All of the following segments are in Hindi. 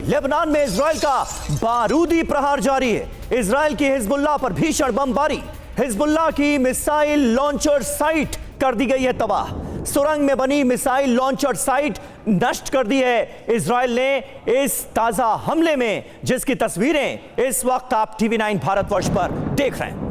लेबनान में इजराइल का बारूदी प्रहार जारी है। इजराइल की हिजबुल्लाह पर भीषण बमबारी। हिजबुल्लाह की मिसाइल लॉन्चर साइट कर दी गई है तबाह। सुरंग में बनी मिसाइल लॉन्चर साइट नष्ट कर दी है इजराइल ने इस ताजा हमले में, जिसकी तस्वीरें इस वक्त आप टीवी 9 भारतवर्ष पर देख रहे हैं।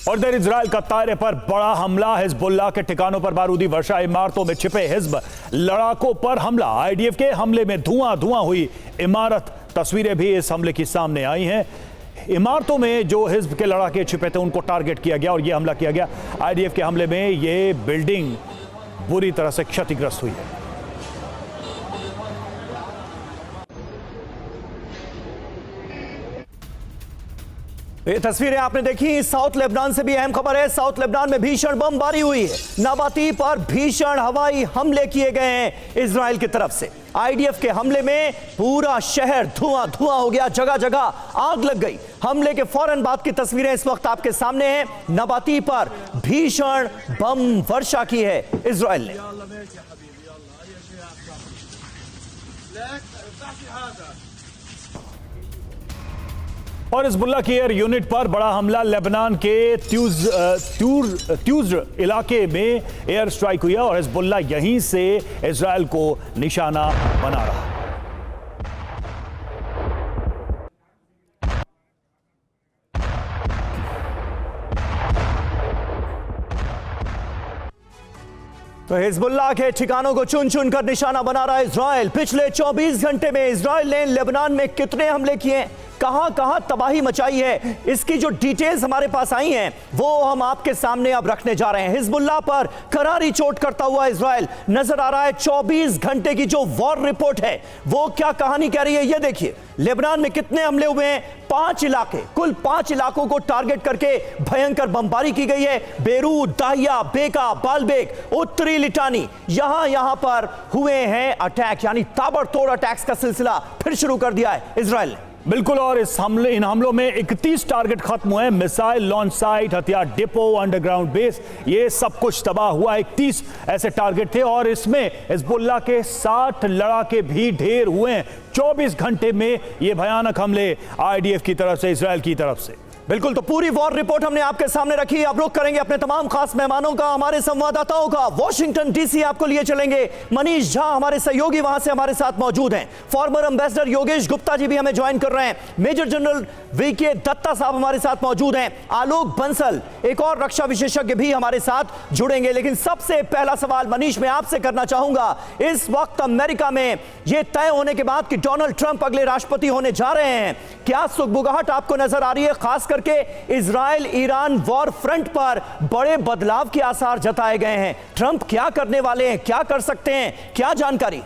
और इधर इजराइल का तायरे पर बड़ा हमला। हिजबुल्लाह के ठिकानों पर बारूदी वर्षा। इमारतों में छिपे हिजब लड़ाकों पर हमला। आईडीएफ के हमले में धुआं धुआं हुई इमारत। तस्वीरें भी इस हमले की सामने आई हैं। इमारतों में जो हिजब के लड़ाके छिपे थे उनको टारगेट किया गया और यह हमला किया गया। आईडीएफ के हमले में यह बिल्डिंग बुरी तरह से क्षतिग्रस्त हुई है। ये तस्वीरें आपने देखी। साउथ लेबनान से भी अहम खबर है। साउथ लेबनान में भीषण बमबारी हुई है। नाबाती पर भीषण हवाई हमले किए गए हैं इजराइल की तरफ से। आईडीएफ के हमले में पूरा शहर धुआं धुआं हो गया, जगह जगह आग लग गई। हमले के फौरन बाद की तस्वीरें इस वक्त आपके सामने हैं। नाबाती पर भीषण बम वर्षा की है इजराइल ने। और हिजबुल्लाह की एयर यूनिट पर बड़ा हमला। लेबनान के त्यूज इलाके में एयर स्ट्राइक हुई है और हिजबुल्लाह यहीं से इजराइल को निशाना बना रहा। तो हिजबुल्लाह के ठिकानों को चुन चुन कर निशाना बना रहा है इजराइल। पिछले 24 घंटे में इजराइल ने लेबनान में कितने हमले किए, कहां कहां तबाही मचाई है, इसकी जो डिटेल्स हमारे पास आई हैं वो हम आपके सामने अब रखने जा रहे हैं। हिजबुल्लाह पर करारी चोट करता हुआ इजराइल नजर आ रहा है। 24 घंटे की जो वॉर रिपोर्ट है वो क्या कहानी कह रही है, ये देखिए। लेबनान में कितने हमले हुए हैं? 5 इलाके, कुल 5 इलाकों को टारगेट करके भयंकर बमबारी की गई है। बेरूत, दाहिया, बेका, बालबेक, उत्तरी लिटानी, यहां पर हुए हैं अटैक, यानी ताबड़तोड़ अटैक्स का सिलसिला फिर शुरू कर दिया है इजराइल ने। बिल्कुल। और इन हमलों में 31 टारगेट खत्म हुए। मिसाइल लॉन्च साइट, हथियार डिपो, अंडरग्राउंड बेस, ये सब कुछ तबाह हुआ। 31 ऐसे टारगेट थे और इसमें हिजबुल्लाह के 60 लड़ाके भी ढेर हुए हैं। 24 घंटे में ये भयानक हमले आईडीएफ की तरफ से, इजराइल की तरफ से। बिल्कुल, तो पूरी वॉर रिपोर्ट हमने आपके सामने रखी। अब रुख करेंगे अपने तमाम खास मेहमानों का, हमारे संवाददाताओं का। वॉशिंगटन डीसी आपको लिए चलेंगे। मनीष झा हमारे सहयोगी वहां से हमारे साथ मौजूद हैं। फॉर्मर एम्बेसडर योगेश गुप्ता जी भी हमें ज्वाइन कर रहे हैं। मेजर जनरल वीके दत्ता साहब हमारे साथ मौजूद हैं। आलोक बंसल, एक और रक्षा विशेषज्ञ भी हमारे साथ जुड़ेंगे। लेकिन सबसे पहला सवाल मनीष मैं आपसे करना चाहूंगा। इस वक्त अमेरिका में यह तय होने के बाद कि डोनाल्ड ट्रंप अगले राष्ट्रपति होने जा रहे हैं, क्या सुगबुगाहट आपको नजर आ रही है? खास करके इजराइल ईरान वॉर फ्रंट पर बड़े बदलाव के आसार जताए गए हैं। ट्रंप क्या करने वाले हैं, क्या कर सकते हैं, क्या जानकारी?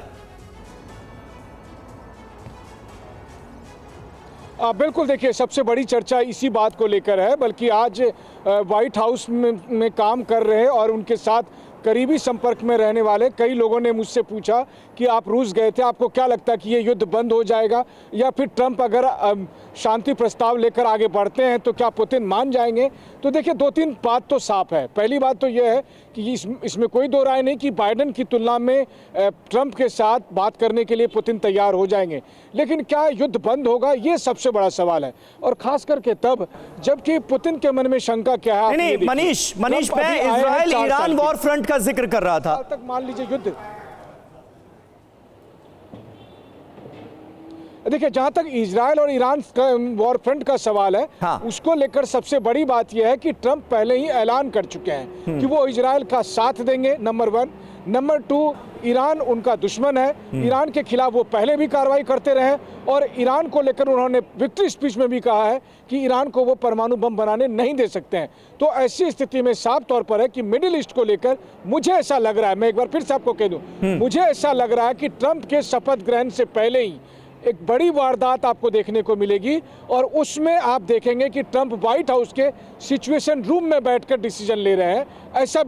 बिल्कुल, देखिए सबसे बड़ी चर्चा इसी बात को लेकर है। बल्कि आज व्हाइट हाउस में काम कर रहे और उनके साथ करीबी संपर्क में रहने वाले कई लोगों ने मुझसे पूछा कि आप रूस गए थे, आपको क्या लगता है कि ये युद्ध बंद हो जाएगा, या फिर ट्रंप अगर शांति प्रस्ताव लेकर आगे बढ़ते हैं तो क्या पुतिन मान जाएंगे? तो देखिए 2-3 बात तो साफ है। पहली बात तो ये है कि इसमें कोई दो राय नहीं कि बाइडेन की तुलना में ट्रंप के साथ बात करने के लिए पुतिन तैयार हो जाएंगे। लेकिन क्या युद्ध बंद होगा, ये सबसे बड़ा सवाल है। और खास करके तब जबकि पुतिन के मन में शंका क्या है। नहीं, मनीष मैं इजराइल ईरान वॉर फ्रंट का जिक्र कर रहा था। तक मान लीजिए युद्ध, देखिए जहां तक इजराइल और ईरान का वॉर फ्रंट का सवाल है, हाँ। उसको लेकर सबसे बड़ी बात यह है कि ट्रंप पहले ही ऐलान कर चुके हैं कि वो इजराइल का साथ देंगे, नंबर 1। नंबर 2, ईरान उनका दुश्मन है। ईरान के खिलाफ वो पहले भी कार्रवाई करते रहे और ईरान को लेकर उन्होंने विक्ट्री स्पीच में भी कहा है कि ईरान को वो परमाणु बम बनाने नहीं दे सकते हैं। तो ऐसी स्थिति में साफ तौर पर है कि मिडिल ईस्ट को लेकर मुझे ऐसा लग रहा है, मैं एक बार फिर से आपको कह दूं, मुझे ऐसा लग रहा है कि ट्रंप के शपथ ग्रहण से पहले ही एक बड़ी वारदात आपको देखने को मिलेगी और उसमें आप देखेंगे कि ट्रंप व्हाइट हाउस के सिचुएशन रूम में बैठकर डिसीजन ले रहे हैं।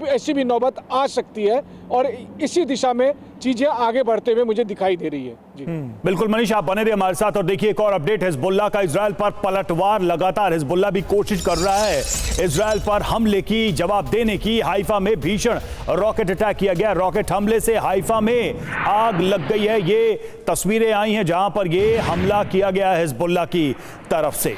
ऐसी भी नौबत आ सकती है। और इसी दिशा में चीजें आगे बढ़ते हुए मुझे दिखाई दे रही है। जी बिल्कुल मनीष, आप बने रहिए हमारे साथ और देखिए एक और अपडेट। हिजबुल्लाह का इजराइल पर पलटवार लगातार। हिजबुल्लाह भी कोशिश कर रहा है इजराइल पर हमले की, जवाब देने की। हाइफा में भीषण रॉकेट अटैक किया गया। रॉकेट हमले से हाइफा में आग लग गई है। ये तस्वीरें आई हैं जहां पर ये हमला किया गया है हिजबुल्लाह की तरफ से।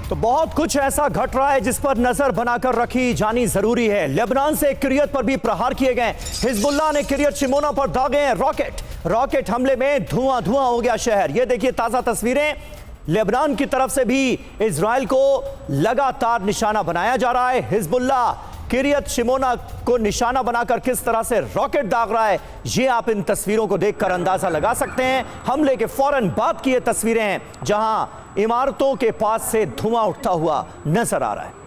तो बहुत कुछ ऐसा घट रहा है जिस पर नजर बनाकर रखी जानी जरूरी है। लेबनान से किरियत पर भी प्रहार किए गए। हिजबुल्लाह ने किरियत शिमोना पर दागे हैं रॉकेट हमले में धुआं धुआं हो गया शहर। ये देखिए ताजा तस्वीरें। लेबनान की तरफ से भी इजराइल को लगातार निशाना बनाया जा रहा है। हिजबुल्लाह किरियत शिमोना को निशाना बनाकर किस तरह से रॉकेट दाग रहा है, ये आप इन तस्वीरों को देखकर अंदाजा लगा सकते हैं। हमले के फौरन बाद की ये तस्वीरें हैं जहां इमारतों के पास से धुआं उठता हुआ नजर आ रहा है।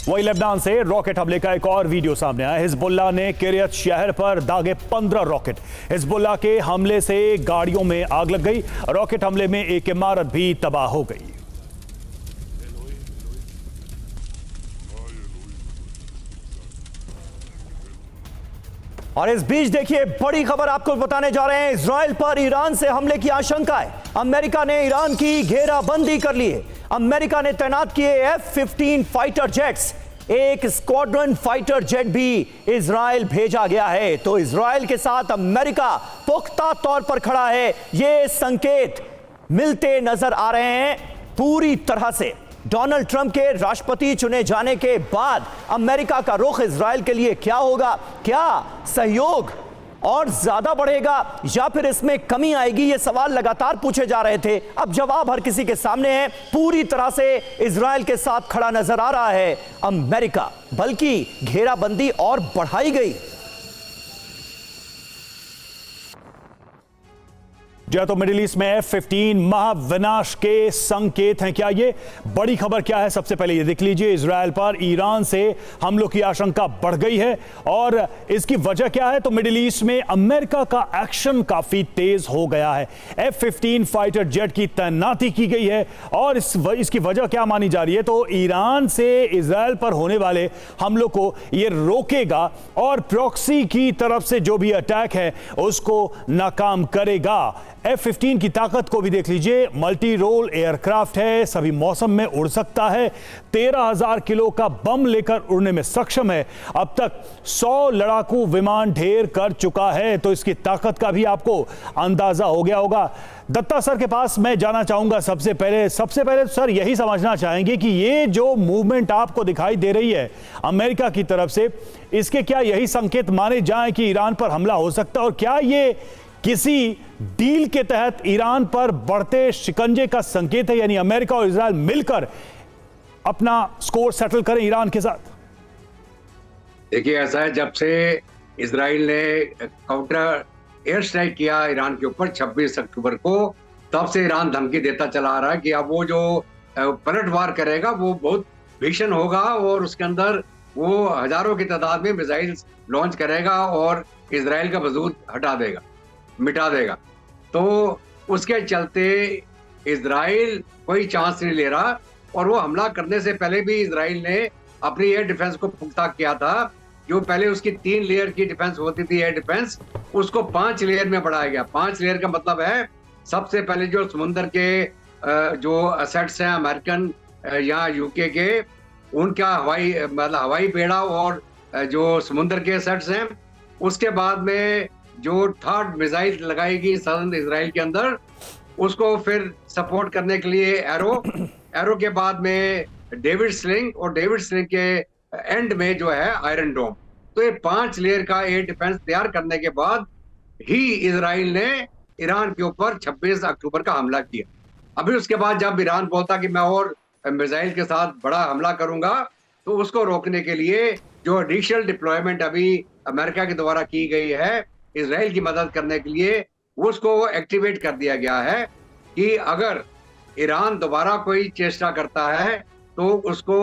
वही लेबनान से रॉकेट हमले का एक और वीडियो सामने आया। हिजबुल्लाह ने किरियत शहर पर दागे 15 रॉकेट। हिजबुल्लाह के हमले से गाड़ियों में आग लग गई। रॉकेट हमले में एक इमारत भी तबाह हो गई। और इस बीच देखिए बड़ी खबर आपको बताने जा रहे हैं। इजराइल पर ईरान से हमले की आशंका है। अमेरिका ने ईरान की घेराबंदी कर ली है। अमेरिका ने तैनात किए F-15 फाइटर जेट्स। एक स्क्वाड्रन फाइटर जेट भी इजराइल भेजा गया है। तो इजराइल के साथ अमेरिका पुख्ता तौर पर खड़ा है। ये संकेत मिलते नजर आ रहे हैं पूरी तरह से। डोनाल्ड ट्रंप के राष्ट्रपति चुने जाने के बाद अमेरिका का रुख इजराइल के लिए क्या होगा? क्या सहयोग और ज्यादा बढ़ेगा या फिर इसमें कमी आएगी? ये सवाल लगातार पूछे जा रहे थे। अब जवाब हर किसी के सामने है। पूरी तरह से इजराइल के साथ खड़ा नजर आ रहा है अमेरिका, बल्कि घेराबंदी और बढ़ाई गई। जो तो मिडिल ईस्ट में F-15 महाविनाश के संकेत हैं। क्या ये बड़ी खबर क्या है? सबसे पहले ये देख लीजिए। इजराइल पर ईरान से हमलों की आशंका बढ़ गई है और इसकी वजह क्या है? तो मिडिल ईस्ट में अमेरिका का एक्शन काफी तेज हो गया है। F-15 फाइटर जेट की तैनाती की गई है और इसकी वजह क्या मानी जा रही है? तो ईरान से इजराइल पर होने वाले हमलों को ये रोकेगा और प्रॉक्सी की तरफ से जो भी अटैक है उसको नाकाम करेगा। F-15 की ताकत को भी देख लीजिए। मल्टी रोल एयरक्राफ्ट है, सभी मौसम में उड़ सकता है। 13,000 किलो का बम लेकर उड़ने में सक्षम है। अब तक 100 लड़ाकू विमान ढेर कर चुका है। तो इसकी ताकत का भी आपको अंदाजा हो गया होगा। दत्ता सर के पास मैं जाना चाहूंगा। सबसे पहले सर यही समझना चाहेंगे कि ये जो मूवमेंट आपको दिखाई दे रही है अमेरिका की तरफ से, इसके क्या यही संकेत माने जाएं कि ईरान पर हमला हो सकता है? और क्या ये किसी डील के तहत ईरान पर बढ़ते शिकंजे का संकेत है, यानी अमेरिका और इजराइल मिलकर अपना स्कोर सेटल करें ईरान के साथ? देखिए, ऐसा है, जब से इजराइल ने काउंटर एयर स्ट्राइक किया ईरान के ऊपर 26 अक्टूबर को, तब से ईरान धमकी देता चला आ रहा है कि अब वो जो पलटवार करेगा वो बहुत भीषण होगा और उसके अंदर वो हजारों की तादाद में मिसाइल लॉन्च करेगा और इजराइल का वजूद मिटा देगा। तो उसके चलते इजराइल कोई चांस नहीं ले रहा और वो हमला करने से पहले भी इजराइल ने अपनी एयर डिफेंस को पुख्ता किया था। जो पहले उसकी 3 लेयर की डिफेंस होती थी एयर डिफेंस, उसको 5 लेयर में बढ़ाया गया। 5 लेयर का मतलब है, सबसे पहले जो समुद्र के जो असेट्स हैं अमेरिकन या यूके के, उनका हवाई बेड़ा और जो समुद्र के असेट्स हैं। उसके बाद में जो थर्ड मिसाइल लगाएगी सदर्न इजराइल के अंदर, उसको फिर सपोर्ट करने के लिए एरो के बाद में डेविड स्लिंग और डेविड स्लिंग के एंड में जो है आयरन डोम। तो ये 5 लेयर का एयर डिफेंस तैयार करने के बाद ही इजराइल ने ईरान के ऊपर 26 अक्टूबर का हमला किया। अभी उसके बाद जब ईरान बोलता कि मैं और मिसाइल के साथ बड़ा हमला करूंगा, तो उसको रोकने के लिए जो एडिशनल डिप्लॉयमेंट अभी अमेरिका के द्वारा की गई है इजराइल की मदद करने के लिए, उसको एक्टिवेट कर दिया गया है कि अगर ईरान दोबारा कोई चेष्टा करता है तो उसको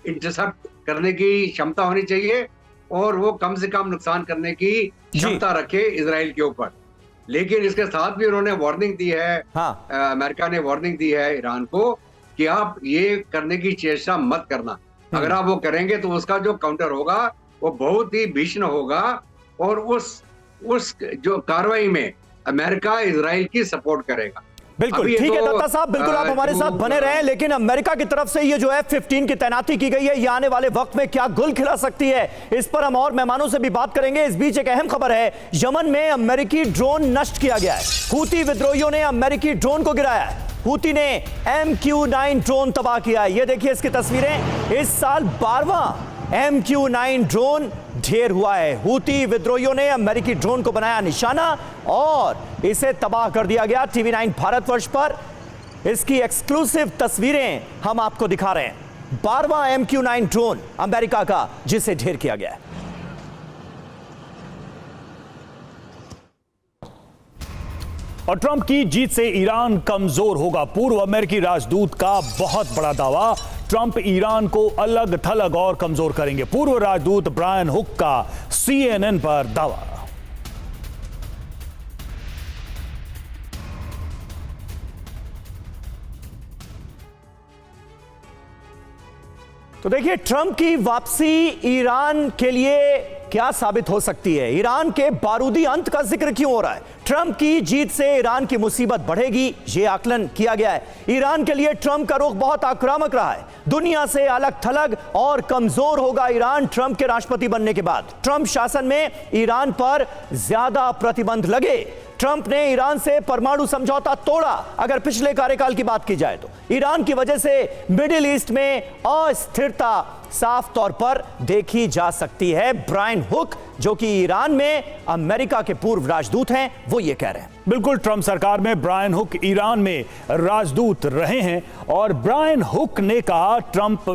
इंटरसेप्ट करने की क्षमता होनी चाहिए और वो कम से कम नुकसान करने की क्षमता रखे इजराइल के ऊपर। लेकिन इसके साथ भी उन्होंने वार्निंग दी है, अमेरिका ने वार्निंग दी है ईरान को कि आप ये करने की चेष्टा मत करना। अगर आप वो करेंगे तो उसका जो काउंटर होगा वो बहुत ही भीषण होगा और उस जो कार्रवाई में अमेरिका इजराइल की सपोर्ट करेगा। बिल्कुल ठीक है दत्ता साहब, बिल्कुल आप हमारे साथ बने रहें। लेकिन अमेरिका की तरफ से ये जो F-15 की तैनाती की गई है, ये आने वाले वक्त में क्या गुल खिला सकती है, इस पर हम और मेहमानों से भी बात करेंगे। इस बीच एक अहम खबर है, यमन में अमेरिकी ड्रोन नष्ट किया गया है। हूती विद्रोहियों ने अमेरिकी ड्रोन को गिराया है। हूती ने MQ-9 ड्रोन तबाह किया है। ये देखिए इसकी तस्वीरें। इस साल 12वां MQ-9 ड्रोन ढेर हुआ है। हूती विद्रोहियों ने अमेरिकी ड्रोन को बनाया निशाना और इसे तबाह कर दिया गया। TV9 भारतवर्ष पर इसकी एक्सक्लूसिव तस्वीरें हम आपको दिखा रहे हैं। 12वां MQ-9 ड्रोन अमेरिका का जिसे ढेर किया गया है। और ट्रंप की जीत से ईरान कमजोर होगा, पूर्व अमेरिकी राजदूत का बहुत बड़ा दावा। ट्रंप ईरान को अलग थलग और कमजोर करेंगे, पूर्व राजदूत ब्रायन हुक का CNN पर दावा। तो देखिए ट्रंप की वापसी ईरान के लिए क्या साबित हो सकती है। ईरान के बारूदी अंत का जिक्र क्यों हो रहा है। ट्रंप की जीत से ईरान की मुसीबत बढ़ेगी, यह आकलन किया गया है। ईरान के लिए ट्रंप का रुख बहुत आक्रामक रहा है, दुनिया से अलग थलग और कमजोर होगा ईरान ट्रंप के राष्ट्रपति बनने के बाद। ट्रंप शासन में ईरान पर ज्यादा प्रतिबंध लगे। ट्रंप ने ईरान से परमाणु समझौता तोड़ा। अगर पिछले कार्यकाल की बात की जाए तो ईरान की वजह से मिडिल ईस्ट में अस्थिरता साफ तौर पर देखी जा सकती है। ब्रायन हुक जो कि ईरान में अमेरिका के पूर्व राजदूत हैं, वो ये कह रहे हैं। बिल्कुल, ट्रंप सरकार में ब्रायन हुक ईरान में राजदूत रहे हैं और ब्रायन हुक ने कहा ट्रंप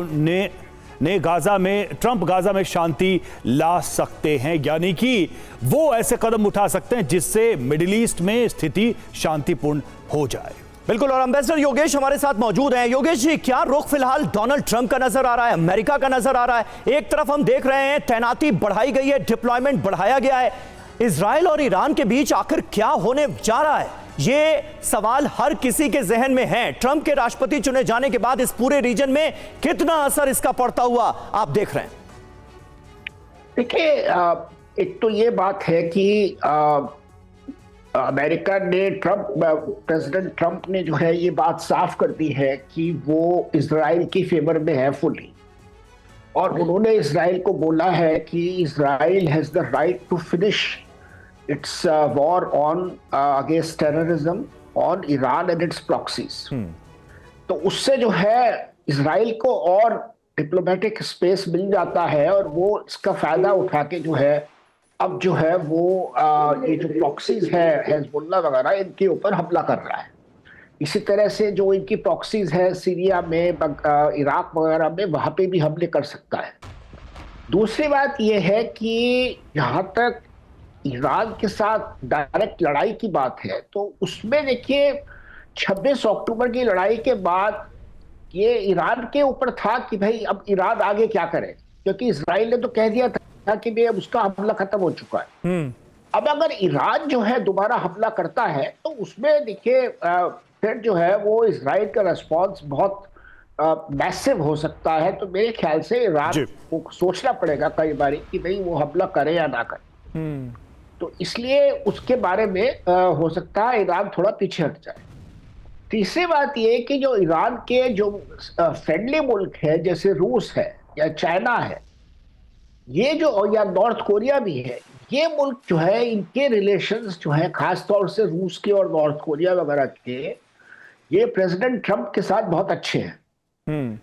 गाजा में शांति ला सकते हैं, यानी कि वो ऐसे कदम उठा सकते हैं जिससे मिडिल ईस्ट में स्थिति शांतिपूर्ण हो जाए। बिल्कुल, और एम्बेसडर योगेश हमारे साथ मौजूद हैं। योगेश जी, क्या रुख फिलहाल डोनाल्ड ट्रंप का नजर आ रहा है, अमेरिका का नजर आ रहा है? एक तरफ हम देख रहे हैं तैनाती बढ़ाई गई है, डिप्लॉयमेंट बढ़ाया गया है। इजराइल और ईरान के बीच आखिर क्या होने जा रहा है, ये सवाल हर किसी के जहन में है। ट्रंप के राष्ट्रपति चुने जाने के बाद इस पूरे रीजन में कितना असर इसका पड़ता हुआ आप देख रहे हैं? देखिए, एक तो ये बात है कि अमेरिका ने प्रेसिडेंट ट्रंप ने जो है ये बात साफ कर दी है कि वो इजराइल की फेवर में है फुली, और उन्होंने इजराइल को बोला है कि Israel has the right to finish its war on against terrorism on Iran and its proxies. तो उससे जो है इजराइल को और डिप्लोमेटिक स्पेस मिल जाता है और वो इसका फायदा उठा के जो है अब जो है वो ये जो प्रॉक्सीज है हिजबुल्लाह वगैरह, इनके ऊपर हमला कर रहा है। इसी तरह से जो इनकी प्रॉक्सीज है सीरिया में, इराक वगैरह में, वहां पे भी हमले कर सकता है। दूसरी बात ये है कि जहां तक ईरान के साथ डायरेक्ट लड़ाई की बात है तो उसमें देखिए 26 अक्टूबर की लड़ाई के बाद ये ईरान के ऊपर था कि भाई अब ईरान आगे क्या करे, क्योंकि इजराइल ने तो कह दिया था कि भाई अब उसका हमला खत्म हो चुका है। अब अगर ईरान जो है दोबारा हमला करता है तो उसमें देखिए फिर जो है वो इजराइल का रिस्पॉन्स बहुत मैसिव हो सकता है। तो मेरे ख्याल से ईरान को सोचना पड़ेगा कई बार कि भाई वो हमला करे या ना करे। तो इसलिए उसके बारे में हो सकता है ईरान थोड़ा पीछे हट जाए। तीसरी बात ये कि जो ईरान के जो फ्रेंडली मुल्क है जैसे रूस है या चाइना है, ये जो या नॉर्थ कोरिया भी है, ये मुल्क जो है इनके रिलेशंस जो है खासतौर से रूस के और नॉर्थ कोरिया वगैरह के, ये प्रेसिडेंट ट्रंप के साथ बहुत अच्छे हैं।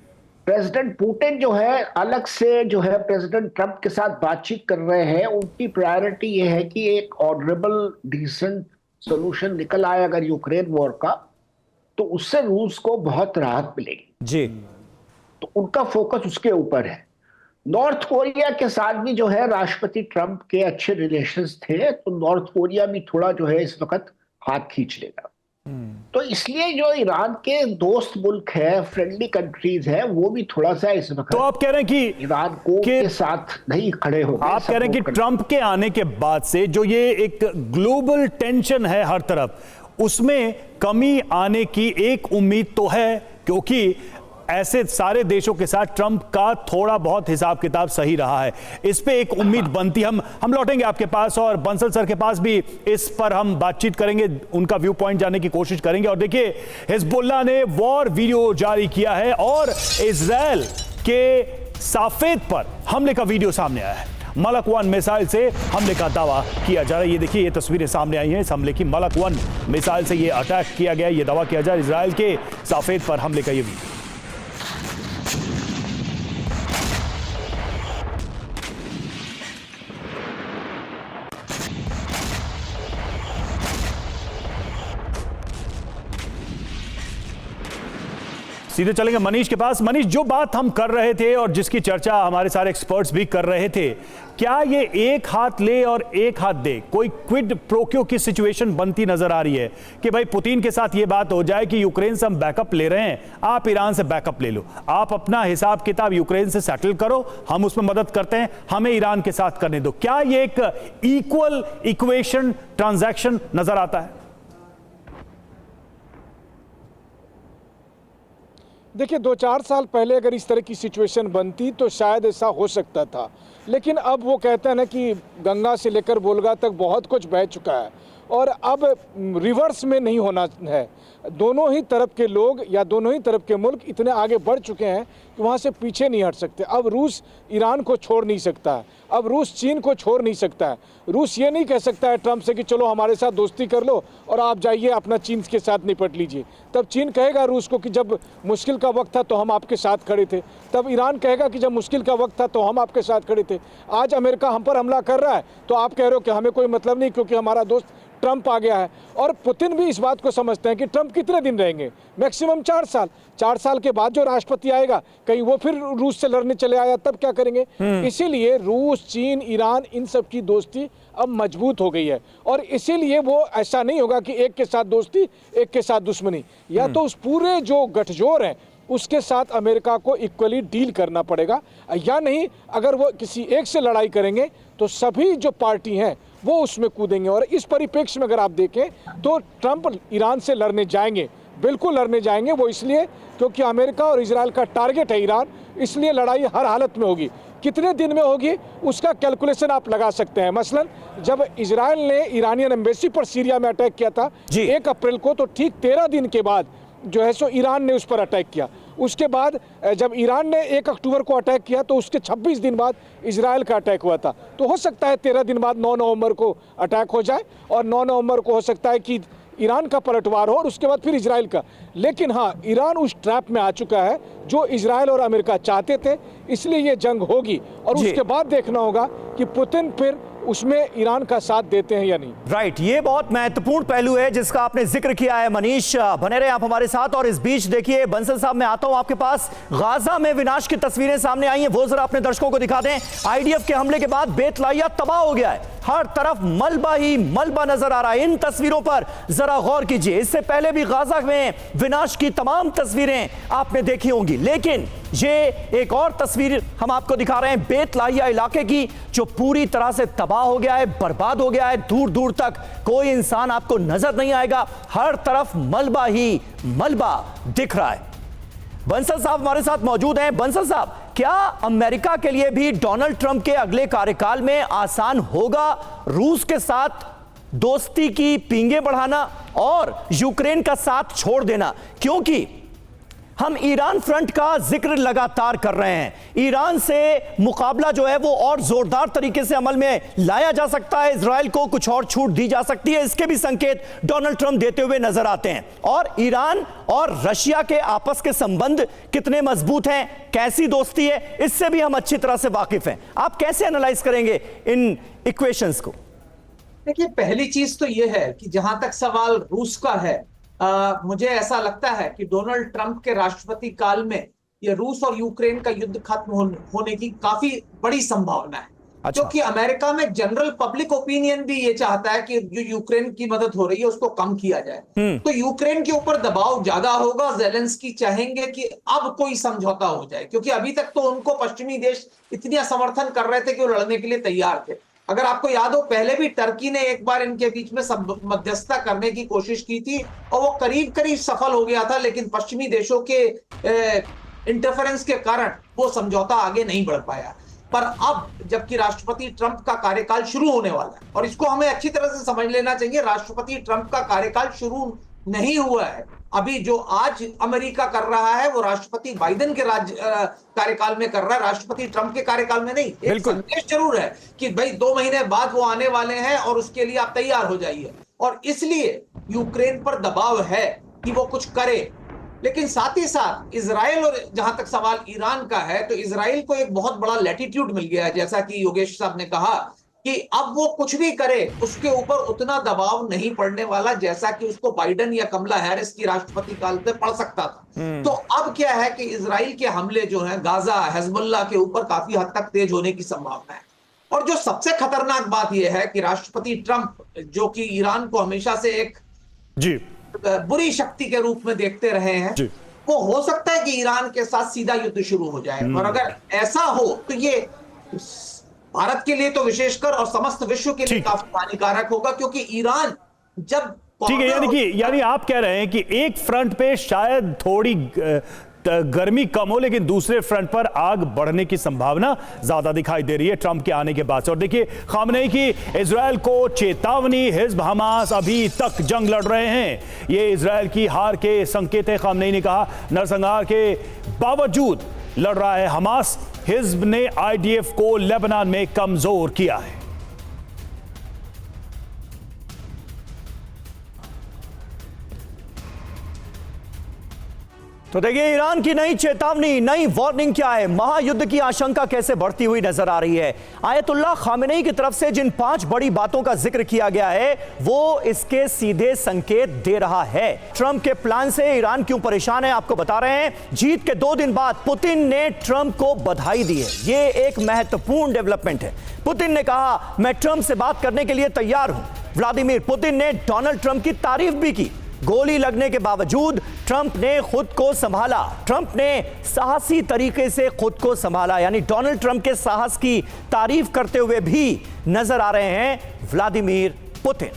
प्रेसिडेंट पुतिन जो है अलग से जो है प्रेसिडेंट ट्रंप के साथ बातचीत कर रहे हैं। उनकी प्रायोरिटी ये है कि एक ऑनरेबल डिसेंट सोल्यूशन निकल आए अगर यूक्रेन वॉर का, तो उससे रूस को बहुत राहत मिलेगी जी। तो उनका फोकस उसके ऊपर है। नॉर्थ कोरिया के साथ भी जो है राष्ट्रपति ट्रंप के अच्छे रिलेशंस थे, तो नॉर्थ कोरिया भी थोड़ा जो है इस वक्त हाथ खींच लेगा। तो इसलिए जो ईरान के दोस्त मुल्क है, फ्रेंडली कंट्रीज है, वो भी थोड़ा सा इस वक्त तो आप कह रहे हैं कि ईरान को के साथ नहीं खड़े हो गए। आप कह रहे हैं कि ट्रंप के आने के बाद से जो ये एक ग्लोबल टेंशन है हर तरफ, उसमें कमी आने की एक उम्मीद तो है, क्योंकि ऐसे सारे देशों के साथ ट्रंप का थोड़ा बहुत हिसाब किताब सही रहा है। इस पे एक उम्मीद बनती। हम लौटेंगे आपके पास और बंसल सर के पास भी इस पर हम बातचीत करेंगे, उनका व्यू पॉइंट जानने की कोशिश करेंगे। और देखिए, हिजबुल्लाह ने वॉर वीडियो जारी किया है और इजराइल के साफेद पर हमले का वीडियो सामने आया है। मलक 1 मिसाइल से हमले का दावा किया जा रहा है। ये देखिए, ये तस्वीरें सामने आई हैं इस हमले की। मलक 1 मिसाइल से ये अटैक किया गया, ये दावा किया जा रहा है इजराइल के साफेद पर हमले का। ये वीडियो सीधे चलेंगे मनीष के पास। मनीष, जो बात हम कर रहे थे और जिसकी चर्चा हमारे सारे एक्सपर्ट्स भी कर रहे थे, क्या ये एक हाथ ले और एक हाथ दे, कोई क्विड प्रोक्यो की सिचुएशन बनती नजर आ रही है कि भाई पुतिन के साथ ये बात हो जाए कि यूक्रेन से हम बैकअप ले रहे हैं, आप ईरान से बैकअप ले लो, आप अपना हिसाब किताब यूक्रेन से सेटल करो, हम उसमें मदद करते हैं, हमें ईरान के साथ करने दो। क्या ये एक इक्वल इक्वेशन ट्रांजैक्शन नजर आता है? देखिए, 2-4 साल पहले अगर इस तरह की सिचुएशन बनती तो शायद ऐसा हो सकता था, लेकिन अब वो कहते हैं ना कि गंगा से लेकर बोलगा तक बहुत कुछ बह चुका है और अब रिवर्स में नहीं होना है। दोनों ही तरफ के लोग या दोनों ही तरफ के मुल्क इतने आगे बढ़ चुके हैं कि वहाँ से पीछे नहीं हट सकते। अब रूस ईरान को छोड़ नहीं सकता है, अब रूस चीन को छोड़ नहीं सकता है। रूस ये नहीं कह सकता है ट्रंप से कि चलो हमारे साथ दोस्ती कर लो और आप जाइए अपना चीन के साथ निपट लीजिए। तब चीन कहेगा रूस को कि जब मुश्किल का वक्त था तो हम आपके साथ खड़े थे। तब ईरान कहेगा कि जब मुश्किल का वक्त था तो हम आपके साथ खड़े थे। आज अमेरिका हम पर हमला कर रहा है तो आप कह रहे हो कि हमें कोई मतलब नहीं क्योंकि हमारा दोस्त ट्रंप आ गया है। और पुतिन भी इस बात को समझते हैं कि ट्रंप कितने दिन रहेंगे, मैक्सिमम 4 साल। 4 साल के बाद जो राष्ट्रपति आएगा, कहीं वो फिर रूस से लड़ने चले आया तब क्या करेंगे? इसीलिए रूस, चीन, ईरान, इन सब की दोस्ती अब मजबूत हो गई है और इसीलिए वो ऐसा नहीं होगा कि एक के साथ दोस्ती एक के साथ दुश्मनी। या तो उस पूरे जो गठजोड़ है उसके साथ अमेरिका को इक्वली डील करना पड़ेगा, या नहीं अगर वो किसी एक से लड़ाई करेंगे तो सभी जो पार्टी हैं वो उसमें कूदेंगे। और इस परिप्रेक्ष्य में अगर आप देखें तो ट्रंप ईरान से लड़ने जाएंगे, बिल्कुल लड़ने जाएंगे। वो इसलिए क्योंकि अमेरिका और इजराइल का टारगेट है ईरान, इसलिए लड़ाई हर हालत में होगी। कितने दिन में होगी उसका कैलकुलेशन आप लगा सकते हैं। मसलन जब इजराइल ने ईरानियन एम्बेसी पर सीरिया में अटैक किया था 1 अप्रैल को, तो ठीक 13 दिन के बाद जो है सो ईरान ने उस पर अटैक किया। उसके बाद जब ईरान ने 1 अक्टूबर को अटैक किया तो उसके 26 दिन बाद इजराइल का अटैक हुआ था। तो हो सकता है 13 दिन बाद 9 नवंबर को अटैक हो जाए और 9 नवंबर को हो सकता है कि ईरान का पलटवार हो और उसके बाद फिर इजराइल का। लेकिन हाँ, ईरान उस ट्रैप में आ चुका है जो इजराइल और अमेरिका चाहते थे, इसलिए ये जंग होगी और उसके बाद देखना होगा कि पुतिन फिर उसमें ईरान का साथ देते हैं या नहीं। राइट, ये बहुत महत्वपूर्ण पहलू है जिसका आपने जिक्र किया है। मनीष, बने रहे आप हमारे साथ। और इस बीच देखिए बंसल साहब, मैं आता हूं आपके पास। गाजा में विनाश की तस्वीरें सामने आई हैं, वो जरा अपने दर्शकों को दिखा दें। आईडीएफ के हमले के बाद बेतलाइया तबाह हो गया है, हर तरफ मलबा ही मलबा नजर आ रहा है। इन तस्वीरों पर जरा गौर कीजिए। इससे पहले भी गाजा में विनाश की तमाम तस्वीरें आपने देखी होंगी, लेकिन ये एक और तस्वीर हम आपको दिखा रहे हैं बेतलाहिया इलाके की, जो पूरी तरह से तबाह हो गया है, बर्बाद हो गया है। दूर दूर तक कोई इंसान आपको नजर नहीं आएगा, हर तरफ मलबा ही मलबा दिख रहा है। बंसल साहब हमारे साथ मौजूद हैं। बंसल साहब, क्या अमेरिका के लिए भी डोनाल्ड ट्रंप के अगले कार्यकाल में आसान होगा रूस के साथ दोस्ती की पींगे बढ़ाना और यूक्रेन का साथ छोड़ देना? क्योंकि हम ईरान फ्रंट का जिक्र लगातार कर रहे हैं। ईरान से मुकाबला जो है वो और जोरदार तरीके से अमल में लाया जा सकता है, इजराइल को कुछ और छूट दी जा सकती है, इसके भी संकेत डोनाल्ड ट्रंप देते हुए नजर आते हैं। और ईरान और रशिया के आपस के संबंध कितने मजबूत हैं, कैसी दोस्ती है, इससे भी हम अच्छी तरह से वाकिफ हैं। आप कैसे एनालाइज करेंगे इन इक्वेशंस को? देखिए, पहली चीज तो यह है कि जहां तक सवाल रूस का है, मुझे ऐसा लगता है कि डोनाल्ड ट्रंप के राष्ट्रपति काल में ये रूस और यूक्रेन का युद्ध खत्म होने की काफी बड़ी संभावना है। क्योंकि अमेरिका में जनरल पब्लिक ओपिनियन भी ये चाहता है कि जो यूक्रेन की मदद हो रही है उसको कम किया जाए। तो यूक्रेन के ऊपर दबाव ज्यादा होगा। ज़ेलेंस्की चाहेंगे कि अब कोई समझौता हो जाए, क्योंकि अभी तक तो उनको पश्चिमी देश इतना समर्थन कर रहे थे कि वो लड़ने के लिए तैयार थे। अगर आपको याद हो, पहले भी टर्की ने एक बार इनके बीच में मध्यस्थता करने की कोशिश की थी और वो करीब करीब सफल हो गया था, लेकिन पश्चिमी देशों के इंटरफेरेंस के कारण वो समझौता आगे नहीं बढ़ पाया। पर अब जबकि राष्ट्रपति ट्रंप का कार्यकाल शुरू होने वाला है, और इसको हमें अच्छी तरह से समझ लेना चाहिए, राष्ट्रपति ट्रंप का कार्यकाल शुरू नहीं हुआ है। अभी जो आज अमेरिका कर रहा है वो राष्ट्रपति बाइडेन के कार्यकाल में कर रहा है, राष्ट्रपति ट्रंप के कार्यकाल में नहीं। एक संदेश जरूर है कि भाई 2 महीने बाद वो आने वाले हैं और उसके लिए आप तैयार हो जाइए, और इसलिए यूक्रेन पर दबाव है कि वो कुछ करे। लेकिन साथ ही साथ इजराइल, और जहां तक सवाल ईरान का है, तो इजराइल को एक बहुत बड़ा लैटिट्यूड मिल गया है, जैसा कि योगेश साहब ने कहा कि अब वो कुछ भी करे उसके ऊपर उतना दबाव नहीं पड़ने वाला जैसा कि उसको बाइडेन या कमला हैरिस की राष्ट्रपति काल में पड़ सकता था। तो अब क्या है कि इजराइल के हमले जो हैं गाजा, हिजबुल्लाह के ऊपर काफी हद तक तेज होने की संभावना है। और जो सबसे खतरनाक बात यह है कि राष्ट्रपति ट्रंप, जो कि ईरान को हमेशा से एक बुरी शक्ति के रूप में देखते रहे हैं, वो हो सकता है कि ईरान के साथ सीधा युद्ध शुरू हो जाए। और अगर ऐसा हो तो ये भारत के लिए तो विशेषकर और समस्त विश्व के लिए काफी हानिकारक होगा, क्योंकि ईरान जब ठीक है, यानी आप कह रहे हैं कि एक फ्रंट पे शायद थोड़ी गर्मी कम हो, लेकिन दूसरे फ्रंट पर आग बढ़ने की संभावना ज्यादा दिखाई दे रही है ट्रंप के आने के बाद से। और देखिए, खामनेई की इजराइल को चेतावनी, हिजब हमास अभी तक जंग लड़ रहे हैं, ये इजराइल की हार के संकेत है। खामनेई ने कहा नरसंहार के बावजूद लड़ रहा है हमास, हिजब ने आईडीएफ को लेबनान में कमजोर किया है। तो देखिए, ईरान की नई चेतावनी, नई वार्निंग क्या है, महायुद्ध की आशंका कैसे बढ़ती हुई नजर आ रही है। आयतुल्लाह खामेनेई की तरफ से जिन 5 बड़ी बातों का जिक्र किया गया है वो इसके सीधे संकेत दे रहा है। ट्रंप के प्लान से ईरान क्यों परेशान है, आपको बता रहे हैं। जीत के 2 दिन बाद पुतिन ने ट्रंप को बधाई दी है, ये एक महत्वपूर्ण डेवलपमेंट है। पुतिन ने कहा मैं ट्रंप से बात करने के लिए तैयार हूं। व्लादिमीर पुतिन ने डोनाल्ड ट्रंप की तारीफ भी की। गोली लगने के बावजूद ट्रंप ने खुद को संभाला, ट्रंप ने साहसी तरीके से खुद को संभाला, यानी डोनाल्ड ट्रंप के साहस की तारीफ करते हुए भी नजर आ रहे हैं व्लादिमीर पुतिन।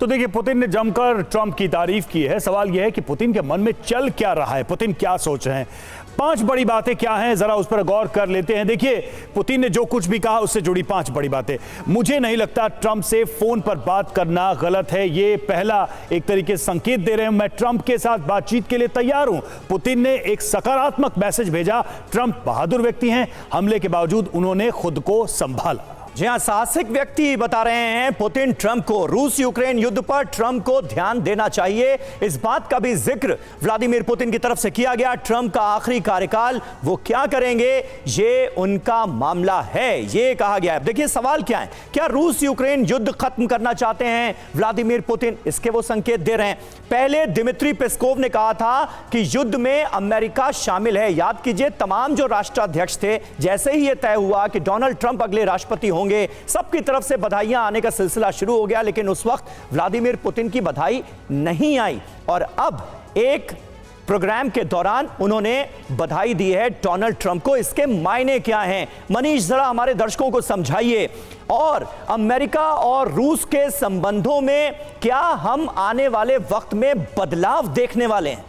तो देखिए, पुतिन ने जमकर ट्रंप की तारीफ की है। सवाल यह है कि पुतिन के मन में चल क्या रहा है, पुतिन क्या सोच रहे हैं। 5 बड़ी बातें क्या हैं, जरा उस पर गौर कर लेते हैं। देखिए, पुतिन ने जो कुछ भी कहा उससे जुड़ी 5 बड़ी बातें। मुझे नहीं लगता ट्रंप से फोन पर बात करना गलत है, ये पहला एक तरीके से संकेत दे रहे हैं मैं ट्रंप के साथ बातचीत के लिए तैयार हूं। पुतिन ने एक सकारात्मक मैसेज भेजा, ट्रंप बहादुर व्यक्ति हैं, हमले के बावजूद उन्होंने खुद को संभाला। जी हां, साहसिक व्यक्ति बता रहे हैं पुतिन ट्रंप को। रूस यूक्रेन युद्ध पर ट्रंप को ध्यान देना चाहिए, इस बात का भी जिक्र व्लादिमीर पुतिन की तरफ से किया गया। ट्रंप का आखिरी कार्यकाल, वो क्या करेंगे ये उनका मामला है, ये कहा गया है। देखिए, सवाल क्या है, क्या रूस यूक्रेन युद्ध खत्म करना चाहते हैं व्लादिमीर पुतिन, इसके वो संकेत दे रहे हैं। पहले दिमित्री पेस्कोव ने कहा था कि युद्ध में अमेरिका शामिल है। याद कीजिए, तमाम जो राष्ट्राध्यक्ष थे, जैसे ही यह तय हुआ कि डोनाल्ड ट्रंप अगले राष्ट्रपति होंगे, सबकी तरफ से बधाइयां आने का सिलसिला शुरू हो गया, लेकिन उस वक्त व्लादिमीर पुतिन की बधाई नहीं आई। और अब एक प्रोग्राम के दौरान उन्होंने बधाई दी है डोनाल्ड ट्रंप को। इसके मायने क्या हैं, मनीष जरा हमारे दर्शकों को समझाइए। और अमेरिका और रूस के संबंधों में क्या हम आने वाले वक्त में बदलाव देखने वाले हैं?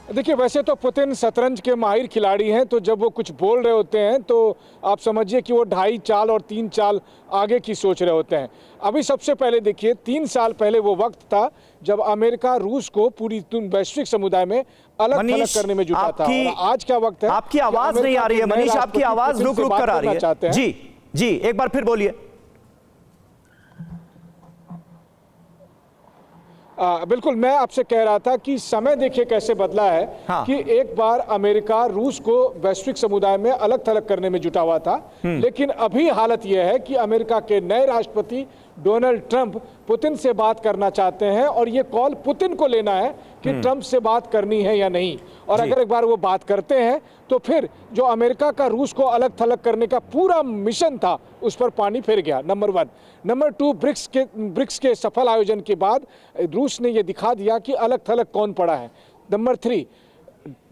देखिए, वैसे तो पुतिन शतरंज के माहिर खिलाड़ी हैं, तो जब वो कुछ बोल रहे होते हैं तो आप समझिए कि वो 2.5 चाल और 3 चाल आगे की सोच रहे होते हैं। अभी सबसे पहले देखिए, 3 साल पहले वो वक्त था जब अमेरिका रूस को पूरी वैश्विक समुदाय में अलग थलग करने में जुटा था। और आज क्या वक्त है? आपकी आवाज नहीं आ रही है मनीष, आपकी आवाज रुक रुक कर आ रही है। जी जी, एक बार फिर बोलिए। बिल्कुल, मैं आपसे कह रहा था कि समय देखिए कैसे बदला है। हाँ। कि एक बार अमेरिका रूस को वैश्विक समुदाय में अलग थलग करने में जुटा हुआ था, लेकिन अभी हालत यह है कि अमेरिका के नए राष्ट्रपति डोनाल्ड ट्रंप पुतिन से बात करना चाहते हैं और ये कॉल पुतिन को लेना है कि ट्रंप से बात करनी है या नहीं। और अगर एक बार वो बात करते हैं तो फिर जो अमेरिका का रूस को अलग थलग करने का पूरा मिशन था उस पर पानी फिर गया, नंबर 1। नंबर 2, ब्रिक्स के सफल आयोजन के बाद रूस ने यह दिखा दिया कि अलग थलग कौन पड़ा है। नंबर 3,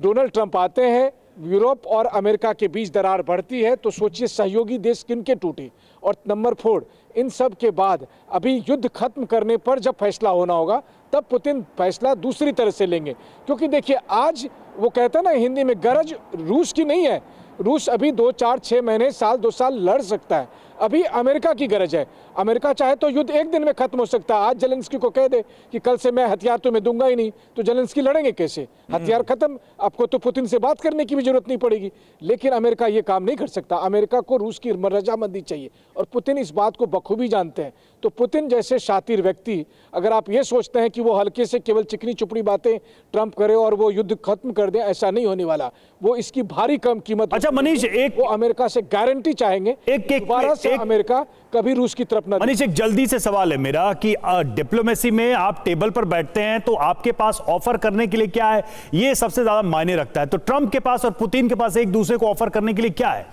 डोनाल्ड ट्रंप आते हैं, यूरोप और अमेरिका के बीच दरार बढ़ती है, तो सोचिए सहयोगी देश किनके टूटे। और नंबर 4, इन सब के बाद अभी युद्ध खत्म करने पर जब फैसला होना होगा तब पुतिन फैसला दूसरी तरह से लेंगे। क्योंकि देखिए आज वो कहते हैं ना हिंदी में, गरज रूस की नहीं है। रूस अभी 2, 4, 6 महीने, साल 2 साल लड़ सकता है। अभी अमेरिका की गरज है। अमेरिका चाहे तो युद्ध एक दिन में खत्म हो सकता है। आज जेलेंस्की को कह दे कि कल से मैं हथियार तुम्हें दूंगा ही नहीं, तो जेलेंस्की लड़ेंगे कैसे? हथियार खत्म, आपको तो पुतिन से बात करने की भी जरूरत नहीं पड़ेगी। लेकिन अमेरिका ये काम नहीं कर सकता। अमेरिका को रूस की रजामंदी चाहिए और पुतिन इस बात को बखूबी जानते हैं। तो पुतिन जैसे शातिर व्यक्ति, अगर आप ये सोचते हैं कि वो हल्के से केवल चिकनी चुपड़ी बातें ट्रंप करे और वो युद्ध खत्म कर दे, ऐसा नहीं होने वाला। वो इसकी भारी कम कीमत। अच्छा मनीष, वो अमेरिका से गारंटी चाहेंगे दोबारा से अमेरिका कभी रूस की तरफ न। मनीष, एक जल्दी से सवाल है मेरा कि डिप्लोमेसी में आप टेबल पर बैठते हैं तो आपके पास ऑफर करने के लिए क्या है, ये सबसे ज्यादा मायने रखता है। तो ट्रंप के पास और पुतिन के पास एक दूसरे को ऑफर करने के लिए क्या है?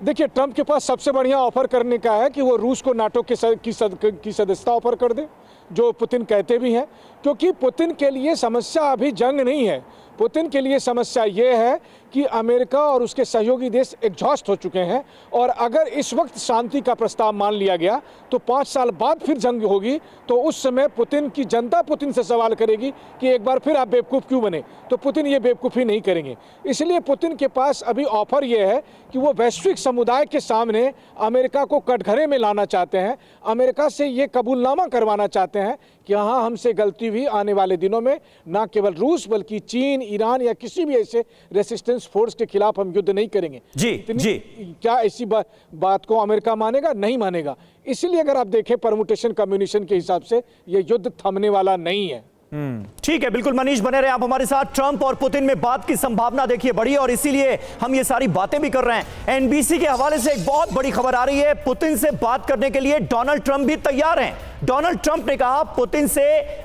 देखिए, ट्रंप के पास सबसे बढ़िया ऑफर करने का है कि वो रूस को नाटो की सदस्यता ऑफर कर दे, जो पुतिन कहते भी हैं। क्योंकि पुतिन के लिए समस्या अभी जंग नहीं है। पुतिन के लिए समस्या ये है कि अमेरिका और उसके सहयोगी देश एग्जॉस्ट हो चुके हैं और अगर इस वक्त शांति का प्रस्ताव मान लिया गया तो 5 साल बाद फिर जंग होगी, तो उस समय पुतिन की जनता पुतिन से सवाल करेगी कि एक बार फिर आप बेवकूफ़ क्यों बने। तो पुतिन ये बेवकूफ़ी नहीं करेंगे। इसलिए पुतिन के पास अभी ऑफर ये है कि वो वैश्विक समुदाय के सामने अमेरिका को कटघरे में लाना चाहते हैं, अमेरिका से ये कबूलनामा करवाना चाहते हैं कि हाँ, हमसे गलती हुई, आने वाले दिनों में ना केवल रूस बल्कि चीन, ईरान या किसी भी ऐसे रेसिस्टेंस फोर्स के खिलाफ हम युद्ध नहीं करेंगे। जी। क्या ऐसी बात को अमेरिका मानेगा? नहीं मानेगा। इसलिए अगर आप देखें परमुटेशन कम्युनिकेशन के हिसाब से ये युद्ध थमने वाला नहीं है। ठीक है, बिल्कुल मनीष, बने रहे आप हमारे साथ। ट्रंप और पुतिन में बात की संभावना देखिए बड़ी, और इसीलिए हम ये सारी बातें भी कर रहे हैं। एनबीसी के हवाले से एक बहुत बड़ी खबर आ रही है, पुतिन से बात करने के लिए डोनाल्ड ट्रंप भी तैयार हैं। डोनाल्ड ट्रंप ने कहा पुतिन से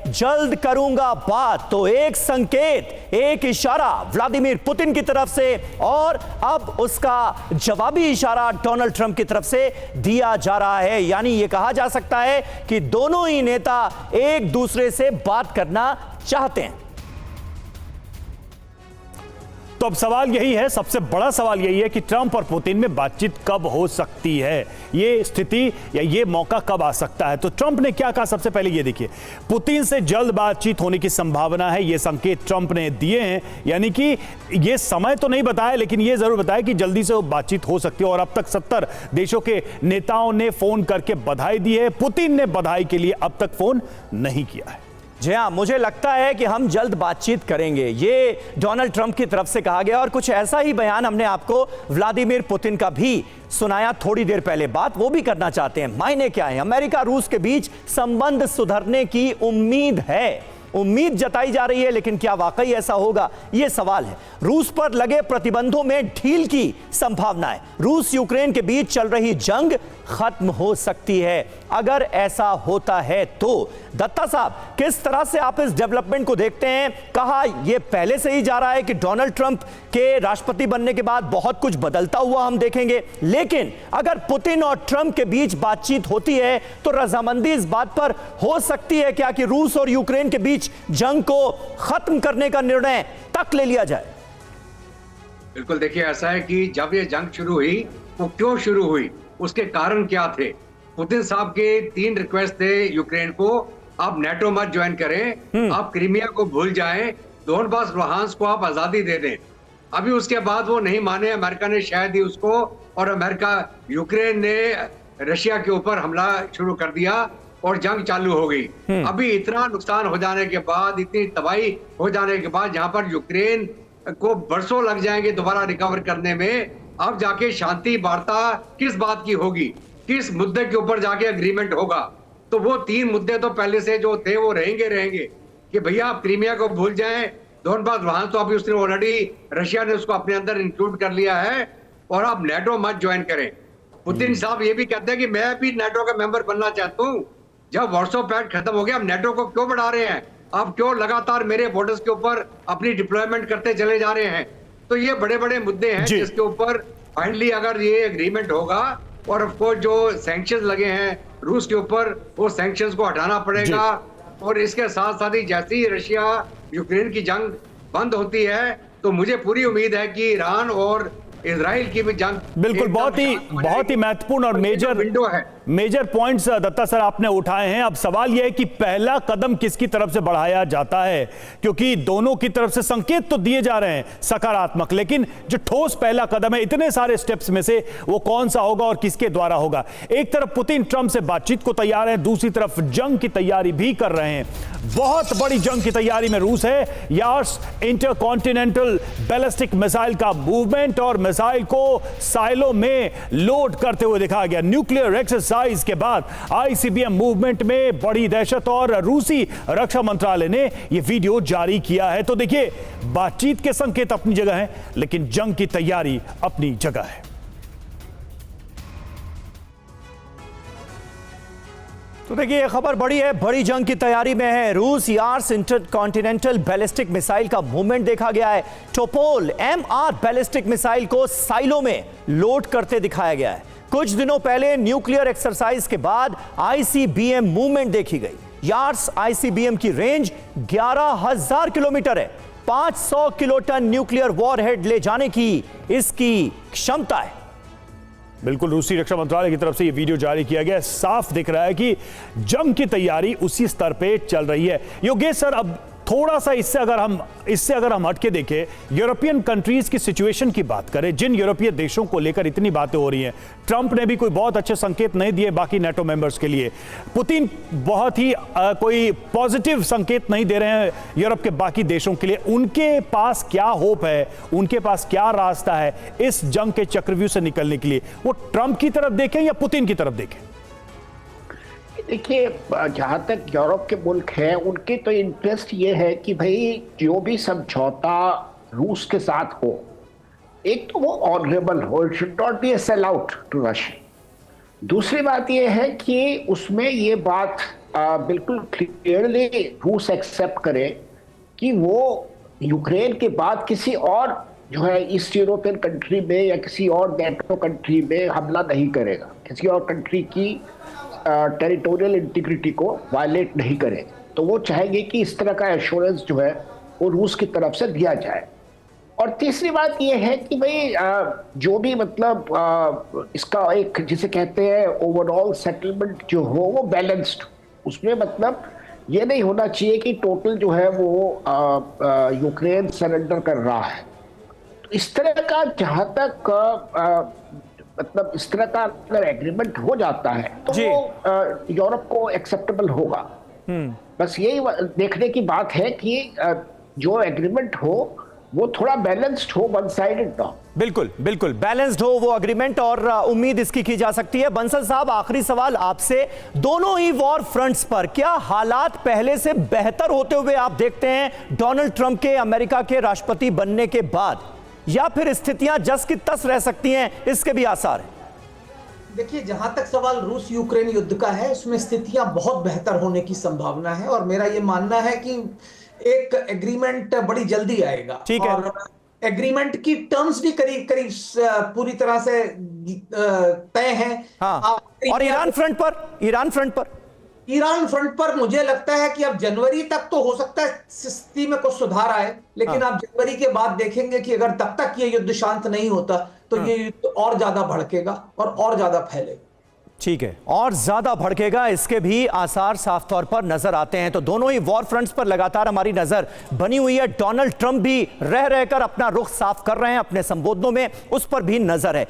जल्द करूंगा बात। तो एक संकेत, एक इशारा व्लादिमीर पुतिन की तरफ से, और अब उसका जवाबी इशारा डोनाल्ड ट्रंप की तरफ से दिया जा रहा है। यानी यह कहा जा सकता है कि दोनों ही नेता एक दूसरे से बात करना चाहते हैं। तो अब सवाल यही है, सबसे बड़ा सवाल यही है कि ट्रंप और पुतिन में बातचीत कब हो सकती है, ये स्थिति या ये मौका कब आ सकता है। तो ट्रंप ने क्या कहा, सबसे पहले ये देखिए, पुतिन से जल्द बातचीत होने की संभावना है, ये संकेत ट्रंप ने दिए हैं। यानी कि ये समय तो नहीं बताया, लेकिन ये जरूर बताया कि जल्दी से वो बातचीत हो सकती है। और अब तक 70 देशों के नेताओं ने फोन करके बधाई दी है। पुतिन ने बधाई के लिए अब तक फोन नहीं किया है। जी हाँ, मुझे लगता है कि हम जल्द बातचीत करेंगे, ये डोनाल्ड ट्रंप की तरफ से कहा गया। और कुछ ऐसा ही बयान हमने आपको व्लादिमीर पुतिन का भी सुनाया थोड़ी देर पहले। बात वो भी करना चाहते हैं। मायने क्या है, अमेरिका रूस के बीच संबंध सुधरने की उम्मीद है, उम्मीद जताई जा रही है, लेकिन क्या वाकई ऐसा होगा, यह सवाल है। रूस पर लगे प्रतिबंधों में ढील की संभावना है। रूस यूक्रेन के बीच चल रही जंग खत्म हो सकती है अगर ऐसा होता है तो। दत्ता साहब, किस तरह से आप इस डेवलपमेंट को देखते हैं? कहा यह पहले से ही जा रहा है कि डोनाल्ड ट्रंप के राष्ट्रपति बनने के बाद बहुत कुछ बदलता हुआ हम देखेंगे, लेकिन अगर पुतिन और ट्रंप के बीच बातचीत होती है तो रजामंदी इस बात पर हो सकती है क्या कि रूस और यूक्रेन के बीच जंग को खत्म करने का निर्णय तक ले लिया जाए? बिल्कुल, देखिए ऐसा है कि जब ये जंग शुरू हुई वो क्यों शुरू हुई, उसके कारण क्या थे। पुतिन साहब के 3 रिक्वेस्ट थे यूक्रेन को, आप नेटो मत ज्वाइन करें, आप क्रीमिया को भूल जाएं, दोनबास लुहांस्क को आप आजादी दे दें। अभी उसके बाद वो नहीं माने, अमेरिका ने शह दी उसको, और अमेरिका यूक्रेन ने रशिया के ऊपर हमला शुरू कर दिया और जंग चालू हो गई। अभी इतना नुकसान हो जाने के बाद, इतनी तबाही हो जाने के बाद, जहां पर यूक्रेन को बरसों लग जाएंगे दोबारा रिकवर करने में, अब जाके शांति वार्ता किस बात की होगी। किस मुद्दे के ऊपर जाके एग्रीमेंट होगा। तो वो 3 मुद्दे तो पहले से जो थे वो रहेंगे कि भैया आप क्रीमिया को भूल जाएं, डोनबास वहां तो अभी उसने ऑलरेडी रशिया ने उसको अपने अंदर इंक्लूड कर लिया है, और आप नेटो मत ज्वाइन करें। पुतिन साहब ये भी कहते हैं कि मैं भी नेटो का मेंबर बनना चाहता हूं। जब वार्सो पैक्ट खत्म हो गया, आप नेटो को क्यों बढ़ा रहे हैं? आप क्यों लगातार मेरे बॉर्डर्स के ऊपर अपनी डिप्लॉयमेंट करते चले जा रहे हैं? तो ये बड़े बड़े मुद्दे हैं जिसके ऊपर फाइनली अगर ये एग्रीमेंट होगा, और ऑफ कोर्स जो सैंक्शंस लगे हैं रूस के ऊपर, वो सैंक्शंस को हटाना पड़ेगा। और इसके साथ साथ ही जैसे ही रशिया यूक्रेन की जंग बंद होती है, तो मुझे पूरी उम्मीद है कि ईरान और इजराइल की भी जंग बिल्कुल बहुत ही महत्वपूर्ण और मेजर पॉइंट्स दत्ता सर आपने उठाए हैं। अब सवाल यह है कि पहला कदम किसकी तरफ से बढ़ाया जाता है, क्योंकि दोनों की तरफ से संकेत तो दिए जा रहे हैं सकारात्मक, लेकिन जो ठोस पहला कदम है इतने सारे स्टेप्स में से वो कौन सा होगा और किसके द्वारा होगा। एक तरफ पुतिन ट्रंप से बातचीत को तैयार है, दूसरी तरफ जंग की तैयारी भी कर रहे हैं। बहुत बड़ी जंग की तैयारी में रूस है। यार्स इंटरकॉन्टिनेंटल बैलिस्टिक मिसाइल का मूवमेंट और मिसाइल को साइलों में लोड करते हुए दिखाया गया। न्यूक्लियर एक्सरसाइज के बाद आईसीबीएम मूवमेंट में बड़ी दहशत, और रूसी रक्षा मंत्रालय ने यह वीडियो जारी किया है। तो देखिए, बातचीत के संकेत अपनी जगह हैं, लेकिन जंग की तैयारी अपनी जगह है। तो देखिए, ये खबर बड़ी है, बड़ी जंग की तैयारी में है रूस। यार्स इंटरकॉन्टिनेंटल बैलिस्टिक मिसाइल का मूवमेंट देखा गया है। टोपोल MR बैलिस्टिक मिसाइल को साइलों में लोड करते दिखाया गया है। कुछ दिनों पहले न्यूक्लियर एक्सरसाइज के बाद ICBM मूवमेंट देखी गई। यार्स ICBM की रेंज 11,000 किलोमीटर है। 500 किलोटन न्यूक्लियर वॉरहेड ले जाने की इसकी क्षमता है। बिल्कुल, रूसी रक्षा मंत्रालय की तरफ से यह वीडियो जारी किया गया। साफ दिख रहा है कि जंग की तैयारी उसी स्तर पे चल रही है। योगेश सर, अब थोड़ा सा इससे अगर हम हटके देखें, यूरोपियन कंट्रीज की सिचुएशन की बात करें, जिन यूरोपीय देशों को लेकर इतनी बातें हो रही हैं, ट्रंप ने भी कोई बहुत अच्छे संकेत नहीं दिए बाकी नेटो मेंबर्स के लिए। पुतिन बहुत ही कोई पॉजिटिव संकेत नहीं दे रहे हैं यूरोप के बाकी देशों के लिए। उनके पास क्या होप है, उनके पास क्या रास्ता है इस जंग के चक्रव्यूह से निकलने के लिए? वो ट्रंप की तरफ देखें या पुतिन की तरफ देखें? देखिए, जहाँ तक यूरोप के मुल्क हैं, उनके तो इंटरेस्ट ये है कि भाई जो भी समझौता रूस के साथ हो, एक तो वो ऑनरेबल हो, it should not be a sell out to Russia. दूसरी बात ये है कि उसमें ये बात बिल्कुल क्लियरली रूस एक्सेप्ट करे कि वो यूक्रेन के बाद किसी और जो है ईस्ट यूरोपियन कंट्री में या किसी और नेटो कंट्री में हमला नहीं करेगा, किसी और कंट्री की टेरिटोरियल इंटीग्रिटी को वायलेट नहीं करे। तो वो चाहेंगे कि इस तरह का एश्योरेंस जो है वो रूस की तरफ से दिया जाए। और तीसरी बात ये है कि भाई जो भी मतलब इसका एक जिसे कहते हैं ओवरऑल सेटलमेंट जो हो वो बैलेंस्ड, उसमें मतलब ये नहीं होना चाहिए कि टोटल जो है वो यूक्रेन सरेंडर कर रहा है। तो इस तरह का जहाँ तक मतलब इस तरह का अगर एग्रीमेंट हो जाता है तो वो यूरोप को एक्सेप्टेबल होगा। बस यही देखने की बात है कि जो एग्रीमेंट हो वो थोड़ा बैलेंस्ड हो, वन साइडेड ना। बिल्कुल बिल्कुल बैलेंस्ड हो वो एग्रीमेंट, और उम्मीद इसकी की जा सकती है। बंसल साहब, आखिरी सवाल आपसे, दोनों ही वॉर फ्रंट्स पर क्या हालात पहले से बेहतर होते हुए आप देखते हैं डोनाल्ड ट्रंप के अमेरिका के राष्ट्रपति बनने के बाद, या फिर स्थितियां जस की तस रह सकती हैं, इसके भी आसार हैं? देखिए, जहां तक सवाल रूस यूक्रेन युद्ध का है, उसमें स्थितियां बहुत बेहतर होने की संभावना है, और मेरा यह मानना है कि एक एग्रीमेंट बड़ी जल्दी आएगा। ठीक है। और एग्रीमेंट की टर्म्स भी करीब करीब पूरी तरह से तय हैं। हाँ। और ईरान फ्रंट पर मुझे लगता है कि अब जनवरी तक तो हो सकता है स्थिति में कुछ सुधार आए, लेकिन आप जनवरी के बाद देखेंगे कि अगर तब तक ये युद्ध शांत नहीं होता तो ये युद्ध और ज्यादा भड़केगा और ज्यादा फैलेगा। ठीक है, और ज्यादा भड़केगा, इसके भी आसार साफ तौर पर नजर आते हैं। तो दोनों ही वॉर फ्रंट्स पर लगातार हमारी नजर बनी हुई है। डोनाल्ड ट्रंप भी रह रहकर अपना रुख साफ कर रहे हैं अपने संबोधनों में, उस पर भी नजर है।